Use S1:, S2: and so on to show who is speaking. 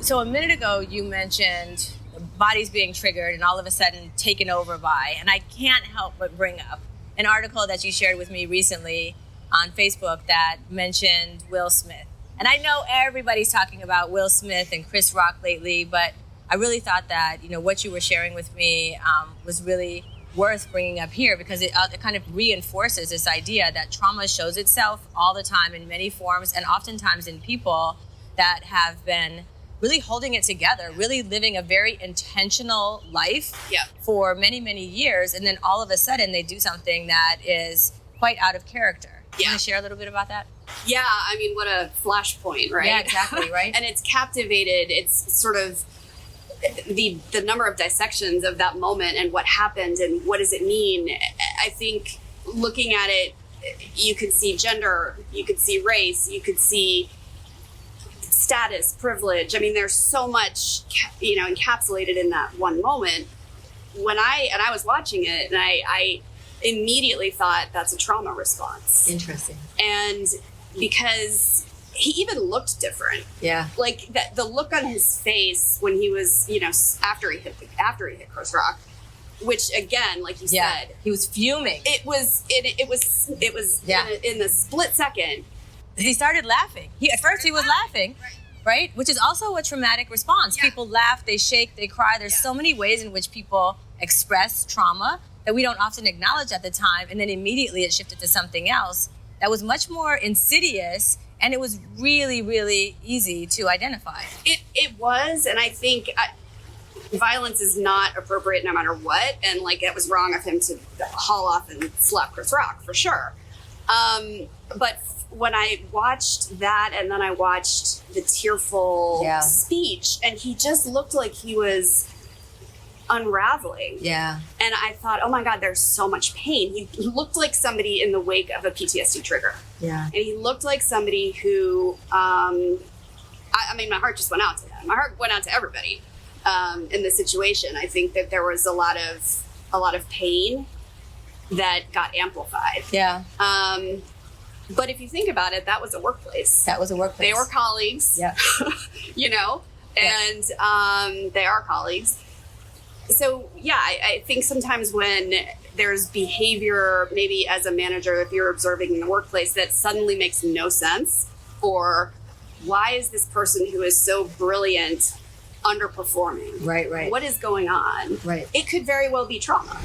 S1: So a minute ago, you mentioned bodies being triggered and all of a sudden taken over by, and I can't help but bring up an article that you shared with me recently on Facebook that mentioned Will Smith. And I know everybody's talking about Will Smith and Chris Rock lately, but I really thought that, what you were sharing with me was really worth bringing up here, because it kind of reinforces this idea that trauma shows itself all the time in many forms, and oftentimes in people that have been really holding it together, really living a very intentional life for many, many years. And then all of a sudden they do something that is quite out of character. You want to share a little bit about that?
S2: Yeah, I mean, what a flashpoint, right?
S1: Yeah, exactly, right?
S2: And it's captivated. It's sort of the number of dissections of that moment and what happened and what does it mean. I think looking at it, you could see gender, you could see race, you could see status, privilege. I mean, there's so much, encapsulated in that one moment. When I was watching it, and I immediately thought that's a trauma response.
S1: Interesting.
S2: And because he even looked different.
S1: Yeah.
S2: Like the look on his face when he was, after he hit Chris Rock, which again, like you said,
S1: he was fuming.
S2: It was in the split second.
S1: He started laughing. At first he was laughing, right? Which is also a traumatic response. Yeah. People laugh, they shake, they cry. There's so many ways in which people express trauma that we don't often acknowledge at the time. And then immediately it shifted to something else that was much more insidious, and it was really, really easy to identify.
S2: It was, and I think violence is not appropriate no matter what. And it was wrong of him to haul off and slap Chris Rock, for sure. But when I watched that, and then I watched the tearful speech, and he just looked like he was unraveling. Yeah. And I thought, oh my God, there's so much pain. He looked like somebody in the wake of a PTSD trigger. Yeah. And he looked like somebody who, I mean, my heart just went out to him. My heart went out to everybody in this situation. I think that there was a lot of pain that got amplified. Yeah. But if you think about it, that was a workplace.
S1: That was a workplace.
S2: They were colleagues. Yeah. And they are colleagues. So, yeah, I think sometimes when there's behavior, maybe as a manager, if you're observing in the workplace, that suddenly makes no sense, or why is this person who is so brilliant underperforming? Right. What is going on? Right. It could very well be trauma.